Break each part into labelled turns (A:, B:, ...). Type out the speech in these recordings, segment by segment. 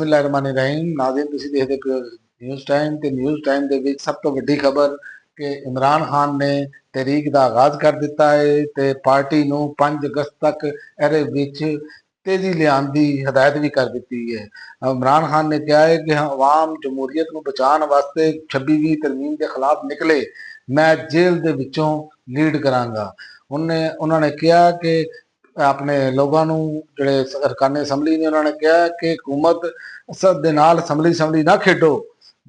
A: बिस्मिल्लाहिर्रहमानिर्रहीम। नाज़रीन तुसीं देखदे पिओ न्यूज़ टाइम ते न्यूज़ टाइम दे विच सब तो वड्डी खबर कि इमरान खान ने तहरीक दा आगाज़ कर दिता है ते पार्टी नूं 5 अगस्त तक इहदे विच तेज़ी लिआउण दी हदायत भी कर दित्ती है। इमरान खान ने कहा है कि अवाम जमहूरीयत नूं बचाउण वास्ते 26ਵੀਂ तरमीम के खिलाफ निकले, मैं जेल दे विचों लीड करांगा। उन्होंने कहा कि अपने लोगों ਨੂੰ ਜਿਹੜੇ ਅਰਕਾਨੇ ਅਸੈਂਬਲੀ ਨੇ ਉਹਨਾਂ ਨੇ ਕਿਹਾ ਕਿ ਹਕੂਮਤ ਦੇ ਨਾਲ ਅਸੈਂਬਲੀ ਨਾ ਖੇਡੋ।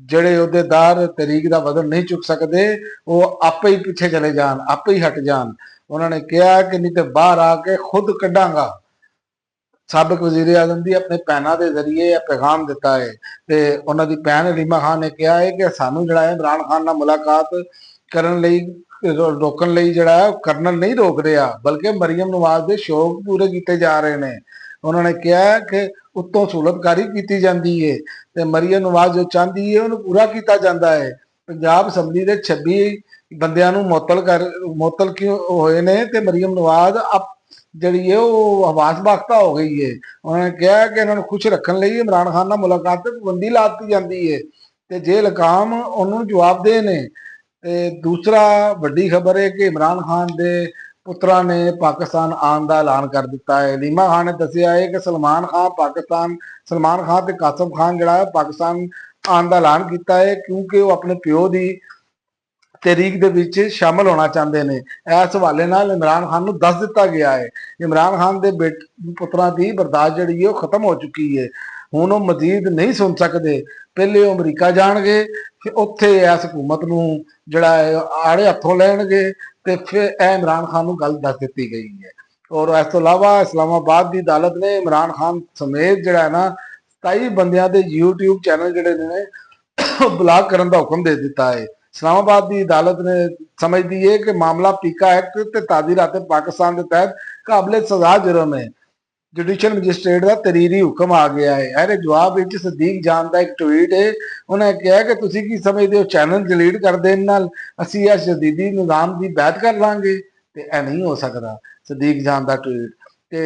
A: ਜਿਹੜੇ ਅਹੁਦੇਦਾਰ ਤਹਿਰੀਕ ਦਾ ਵਜ਼ਨ ਨਹੀਂ ਚੁੱਕ ਸਕਦੇ ਉਹ ਆਪੇ ਹੀ ਪਿੱਛੇ ਚਲੇ ਜਾਣ, ਆਪੇ ਹੀ ਹਟ ਜਾਣ। ਉਹਨਾਂ ਨੇ ਕਿਹਾ ਕਿ ਨਹੀਂ ਤੇ ਬਾਹਰ ਆ ਕੇ ਖੁਦ ਕੱਢਾਂਗਾ। ਸਾਬਕ ਵਜ਼ੀਰ ਆਜ਼ਮ ਦੀ ਆਪਣੇ ਭੈਣਾਂ ਦੇ ਜ਼ਰੀਏ ਇਹ ਪੈਗਾਮ ਦਿੱਤਾ ਹੈ ਤੇ ਉਹਨਾਂ ਦੀ ਭੈਣ ਰੀਮਾ ਖਾਨ ਨੇ ਕਿਹਾ ਹੈ ਕਿ ਸਾਨੂੰ ਜਿਹੜਾ ਹੈ ਇਮਰਾਨ ਖਾਨ ਨਾਲ ਮੁਲਾਕਾਤ ਕਰਨ ਲਈ ਰੋਕਣ ਲਈ ਜਿਹੜਾ ਹੈ ਕਰਨਲ ਨਹੀਂ ਰੋਕ ਰਿਹਾ, ਬਲਕਿ ਮਰੀਮ ਨਵਾਜ਼ ਦੇ ਸ਼ੌਕ ਪੂਰੇ ਕੀਤੇ ਜਾ ਰਹੇ ਨੇ। ਉਹਨਾਂ ਨੇ ਕਿਹਾ ਕਿ ਉੱਤੋਂ ਸਹੂਲਤਕਾਰੀ ਕੀਤੀ ਜਾਂਦੀ ਹੈ ਤੇ ਮਰੀਮ ਨਵਾਜ਼ ਜੋ ਚਾਹੁੰਦੀ ਹੈ ਉਹਨੂੰ ਪੂਰਾ ਕੀਤਾ ਜਾਂਦਾ ਹੈ। ਪੰਜਾਬ ਅਸੈਂਬਲੀ ਦੇ 26 ਬੰਦਿਆਂ ਨੂੰ ਮੁਅੱਤਲ ਕਿਉਂ ਹੋਏ ਨੇ ਤੇ ਮਰੀਮ ਨਵਾਜ਼ ਜਿਹੜੀ ਹੈ ਉਹ ਹਵਾਸ ਬਾਖਤਾ ਹੋ ਗਈ ਹੈ। ਉਹਨਾਂ ਨੇ ਕਿਹਾ ਕਿ ਇਹਨਾਂ ਨੂੰ ਖੁਸ਼ ਰੱਖਣ ਲਈ ਇਮਰਾਨ ਖਾਨ ਨਾਲ ਮੁਲਾਕਾਤ ਤੇ ਪਾਬੰਦੀ ਲਾ ਦਿੱਤੀ ਜਾਂਦੀ ਹੈ ਤੇ ਜੇਲ੍ਹ ਹਕਾਮ ਉਹਨੂੰ ਜਵਾਬਦੇਹ ਨੇ। ਤੇ ਦੂਸਰਾ ਵੱਡੀ ਖਬਰ ਹੈ ਕਿ ਇਮਰਾਨ ਖਾਨ ਦੇ ਪੁੱਤਰਾਂ ਨੇ ਪਾਕਿਸਤਾਨ ਆਉਣ ਦਾ ਐਲਾਨ ਕਰ ਦਿੱਤਾ ਹੈ। ਰੀਮਾ ਖਾਨ ਨੇ ਦੱਸਿਆ ਹੈ ਕਿ ਸਲਮਾਨ ਖਾਨ ਤੇ ਕਾਸਮ ਖਾਨ ਜਿਹੜਾ ਹੈ ਪਾਕਿਸਤਾਨ ਆਉਣ ਦਾ ਐਲਾਨ ਕੀਤਾ ਹੈ ਕਿਉਂਕਿ ਉਹ ਆਪਣੇ ਪਿਓ ਦੀ ਤਹਿਰੀਕ ਦੇ ਵਿੱਚ ਸ਼ਾਮਲ ਹੋਣਾ ਚਾਹੁੰਦੇ ਨੇ। ਇਸ ਹਵਾਲੇ ਨਾਲ ਇਮਰਾਨ ਖਾਨ ਨੂੰ ਦੱਸ ਦਿੱਤਾ ਗਿਆ ਹੈ। ਇਮਰਾਨ ਖਾਨ ਦੇ ਪੁੱਤਰਾਂ ਦੀ ਬਰਦਾਸ਼ਤ ਜਿਹੜੀ ਹੈ ਉਹ ਖਤਮ ਹੋ ਚੁੱਕੀ ਹੈ। ਹੁਣ ਉਹ ਮਜ਼ੀਦ ਨਹੀਂ ਸੁਣ ਸਕਦੇ। ਪਹਿਲੇ ਉਹ ਅਮਰੀਕਾ ਜਾਣਗੇ, ਫਿਰ ਉੱਥੇ ਇਸ ਹਕੂਮਤ ਨੂੰ ਜਿਹੜਾ ਹੈ ਆੜੇ ਹੱਥੋਂ ਲੈਣਗੇ ਤੇ ਫਿਰ ਇਹ ਇਮਰਾਨ ਖਾਨ ਨੂੰ ਗੱਲ ਦੱਸ ਦਿੱਤੀ ਗਈ ਹੈ। ਔਰ ਇਸ ਤੋਂ ਇਲਾਵਾ ਇਸਲਾਮਾਬਾਦ ਦੀ ਅਦਾਲਤ ਨੇ ਇਮਰਾਨ ਖਾਨ ਸਮੇਤ ਜਿਹੜਾ ਹੈ ਨਾ 27 ਬੰਦਿਆਂ ਦੇ YouTube ਚੈਨਲ ਜਿਹੜੇ ਨੇ ਬਲਾਕ ਕਰਨ ਦਾ ਹੁਕਮ ਦੇ ਦਿੱਤਾ ਹੈ। इस्लामाबाद की अदालत ने समझती है कि मामला पीका एक्ट ते ताज़ीरात पाकिस्तान के तहत काबिल सजा जुर्म है। जुडिशल मजिस्ट्रेट का तरीरी हुक्म आ गया है। ਇਹਦੇ ਜਵਾਬ ਵਿੱਚ ਸਦੀਕ ਜਾਨ ਦਾ ਇੱਕ ਟਵੀਟ ਹੈ। ਉਹਨੇ ਕਿਹਾ ਕਿ ਤੁਸੀਂ ਕੀ ਸਮਝਦੇ ਹੋ ਚੈਨਲ ਡਿਲੀਟ ਕਰ ਦੇਣ ਨਾਲ ਅਸੀਂ ਇਸ ਜਦੀਦੀ ਨਿਜ਼ਾਮ ਦੀ ਬੈਠ ਕਰ ਲਾਂਗੇ? ਤੇ ਇਹ ਨਹੀਂ ਹੋ ਸਕਦਾ। ਸਦੀਕ ਜਾਨ ਦਾ ਟਵੀਟ ਤੇ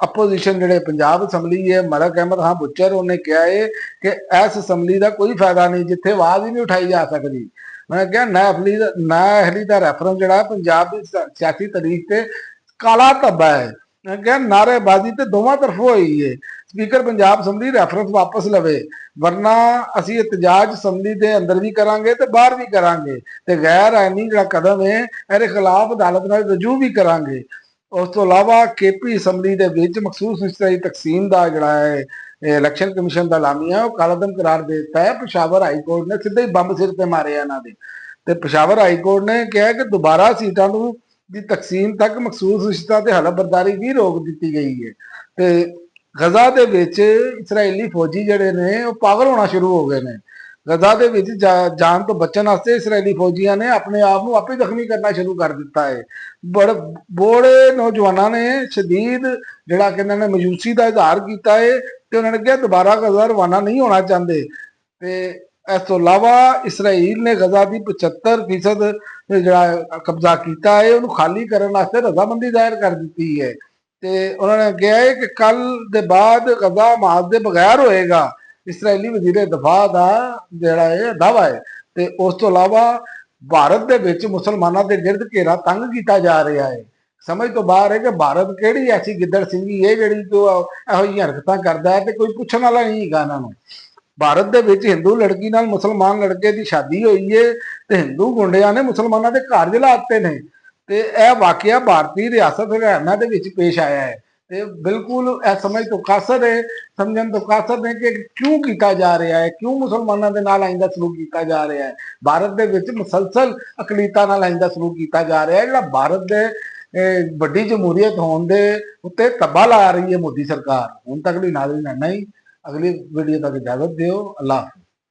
A: ਅਪੋਜੀਸ਼ਨ ਜਿਹੜੇ ਪੰਜਾਬ ਅਸੈਂਬਲੀ ਹੈ ਮਲਕ ਅਹਿਮਦ ਖਾਨ ਬੁੱਚਰ ਉਹਨੇ ਕਿਹਾ ਹੈ ਕਿ ਇਸ ਅਸੈਂਬਲੀ ਦਾ ਕੋਈ ਫਾਇਦਾ ਨਹੀਂ ਜਿੱਥੇ ਆਵਾਜ਼ ਹੀ ਨਹੀਂ ਉਠਾਈ ਜਾ ਸਕਦੀ। ਮੈਂ ਕਿਹਾ ਨਾਅਹਲੀ ਦਾ ਰੈਫਰੈਂਸ ਜਿਹੜਾ ਪੰਜਾਬ ਦੀ ਸਿਆਸੀ ਤਾਰੀਖ ਤੇ ਕਾਲਾ ਧੱਬਾ ਹੈ। ਮੈਂ ਕਿਹਾ ਨਾਅਰੇਬਾਜ਼ੀ ਤੇ ਦੋਵਾਂ ਤਰਫੋਂ ਹੋਈ ਹੈ। ਸਪੀਕਰ ਪੰਜਾਬ ਅਸੈਂਬਲੀ ਰੈਫਰੈਂਸ ਵਾਪਸ ਲਵੇ, ਵਰਨਾ ਅਸੀਂ ਇਤਜਾਜ ਅਸੈਂਬਲੀ ਦੇ ਅੰਦਰ ਵੀ ਕਰਾਂਗੇ ਤੇ ਬਾਹਰ ਵੀ ਕਰਾਂਗੇ ਤੇ ਗੈਰ ਆਇਨੀ ਜਿਹੜਾ ਕਦਮ ਹੈ ਇਹਦੇ ਖਿਲਾਫ ਅਦਾਲਤ ਨਾਲ ਰਜੂ ਵੀ ਕਰਾਂਗੇ। ਉਸ ਤੋਂ ਇਲਾਵਾ ਕੇਪੀ ਅਸੈਂਬਲੀ ਦੇ ਵਿੱਚ ਮਖਸੂਸ ਹਿੱਸੇ ਦੀ ਤਕਸੀਮ ਦਾ ਜਿਹੜਾ ਹੈ ਇਲੈਕਸ਼ਨ ਕਮਿਸ਼ਨ ਦਾ ਲਾਮੀਆ ਉਹ ਕਾਲਾਦਮ ਕਰਾਰ ਦੇ ਦਿੱਤਾ ਹੈ। ਪਿਸ਼ਾਵਰ ਹਾਈ ਕੋਰਟ ਨੇ ਸਿੱਧੇ ਹੀ ਬੰਬ ਸਿਰ ਤੇ ਮਾਰਿਆ ਇਹਨਾਂ ਦੇ ਤੇ ਪਿਸ਼ਾਵਰ ਹਾਈ ਕੋਰਟ ਨੇ ਕਿਹਾ ਕਿ ਦੁਬਾਰਾ ਸੀਟਾਂ ਨੂੰ ਦੀ ਤਕਸੀਮ ਤੱਕ ਮਖਸੂਸ ਰਿਸ਼ਤਾ ਤੇ ਹਲਫਬਰਦਾਰੀ ਵੀ ਰੋਕ ਦਿੱਤੀ ਗਈ ਹੈ। ਤੇ ਗਜ਼ਾ ਦੇ ਵਿੱਚ ਇਸਰਾਈਲੀ ਫੌਜੀ ਜਿਹੜੇ ਨੇ ਉਹ ਪਾਗਲ ਹੋਣਾ ਸ਼ੁਰੂ ਹੋ ਗਏ ਨੇ। ਗਜ਼ਾ ਦੇ ਵਿੱਚ ਜਾਨ ਤੋਂ ਬਚਣ ਵਾਸਤੇ ਇਸਰਾਈਲੀ ਫੌਜੀਆਂ ਨੇ ਆਪਣੇ ਆਪ ਨੂੰ ਆਪੇ ਜ਼ਖਮੀ ਕਰਨਾ ਸ਼ੁਰੂ ਕਰ ਦਿੱਤਾ ਹੈ। ਬੜੇ ਨੌਜਵਾਨਾਂ ਨੇ ਸ਼ਦੀਦ ਜਿਹੜਾ ਕਿ ਇਹਨਾਂ ਨੇ ਮਯੂਸੀ ਦਾ ਇਜ਼ਹਾਰ ਕੀਤਾ ਹੈ ਤੇ ਉਹਨਾਂ ਨੇ ਕਿਹਾ ਦੁਬਾਰਾ ਗਜ਼ਾ ਰਵਾਨਾ ਨਹੀਂ ਹੋਣਾ ਚਾਹੁੰਦੇ। ਤੇ ਇਸ ਤੋਂ ਇਲਾਵਾ ਇਸਰਾਈਲ ਨੇ ਗਜ਼ਾ ਦੀ 75% ਜਿਹੜਾ ਕਬਜ਼ਾ ਕੀਤਾ ਹੈ ਉਹਨੂੰ ਖਾਲੀ ਕਰਨ ਵਾਸਤੇ ਰਜ਼ਾਮੰਦੀ ਜ਼ਾਹਿਰ ਕਰ ਦਿੱਤੀ ਹੈ ਤੇ ਉਹਨਾਂ ਨੇ ਕਿਹਾ ਹੈ ਕਿ ਕੱਲ ਦੇ ਬਾਅਦ ਗਜ਼ਾ ਮਾਜ਼ ਦੇ ਬਗੈਰ ਹੋਏਗਾ। ਇਸਰਾਈਲੀ ਵਜ਼ੀਰ ਦਫਾ ਦਾ ਜਿਹੜਾ ਹੈ ਦਾਅਵਾ ਹੈ। ਤੇ ਉਸ ਤੋਂ ਇਲਾਵਾ ਭਾਰਤ ਦੇ ਵਿੱਚ ਮੁਸਲਮਾਨਾਂ ਦੇ ਗਿਰਦ ਘੇਰਾ ਤੰਗ ਕੀਤਾ ਜਾ ਰਿਹਾ ਹੈ। ਸਮਝ ਤੋਂ ਬਾਹਰ ਹੈ ਕਿ ਭਾਰਤ ਕਿਹੜੀ ਐਸੀ ਗਿੱਦੜ ਸਿੰਘੀ ਹੈ ਜਿਹੜੀ ਤੋਂ ਇਹੋ ਜਿਹੀਆਂ ਹਰਕਤਾਂ ਕਰਦਾ ਹੈ ਤੇ ਕੋਈ ਪੁੱਛਣ ਵਾਲਾ ਨਹੀਂ ਹੈਗਾ ਇਹਨਾਂ ਨੂੰ। ਭਾਰਤ ਦੇ ਵਿੱਚ ਹਿੰਦੂ ਲੜਕੀ ਨਾਲ ਮੁਸਲਮਾਨ ਲੜਕੇ ਦੀ ਸ਼ਾਦੀ ਹੋਈ ਹੈ ਤੇ ਹਿੰਦੂ ਗੁੰਡਿਆਂ ਨੇ ਮੁਸਲਮਾਨਾਂ ਦੇ ਘਰ ਜਲਾ ਦਿੱਤੇ ਨੇ ਤੇ ਇਹ ਵਾਕਿਆ ਭਾਰਤੀ ਰਿਆਸਤ ਹਰਿਆਣਾ ਦੇ ਵਿੱਚ ਪੇਸ਼ ਆਇਆ ਹੈ। ਤੇ ਬਿਲਕੁਲ ਇਹ ਸਮਝ ਤੋਂ ਕਾਸਰ ਹੈ, ਸਮਝਣ ਤੋਂ ਕਾਸਰ ਨੇ ਕਿ ਕਿਉਂ ਕੀਤਾ ਜਾ ਰਿਹਾ ਹੈ, ਕਿਉਂ ਮੁਸਲਮਾਨਾਂ ਦੇ ਨਾਲ ਆਇੰਦਾ ਸਲੂਕ ਕੀਤਾ ਜਾ ਰਿਹਾ ਹੈ। ਭਾਰਤ ਦੇ ਵਿੱਚ ਮੁਸਲਸਲ ਅਕਲੀਤਾਂ ਨਾਲ ਆਇੰਦਾ ਸਲੂਕ ਕੀਤਾ ਜਾ ਰਿਹਾ ਹੈ ਜਿਹੜਾ ਭਾਰਤ ਦੇ ਵੱਡੀ ਜਮਹੂਰੀਅਤ ਹੋਣ ਦੇ ਉੱਤੇ ਤੱਬਾ ਲਾ ਰਹੀ ਹੈ ਮੋਦੀ ਸਰਕਾਰ। ਹੁਣ ਤੱਕ ਦੀ ਨਾਜ਼ਰੀਨ ਨਹੀਂ, ਅਗਲੀ ਵੀਡੀਓ ਤੱਕ ਇਜਾਜ਼ਤ ਦਿਓ। ਅੱਲਾਹ।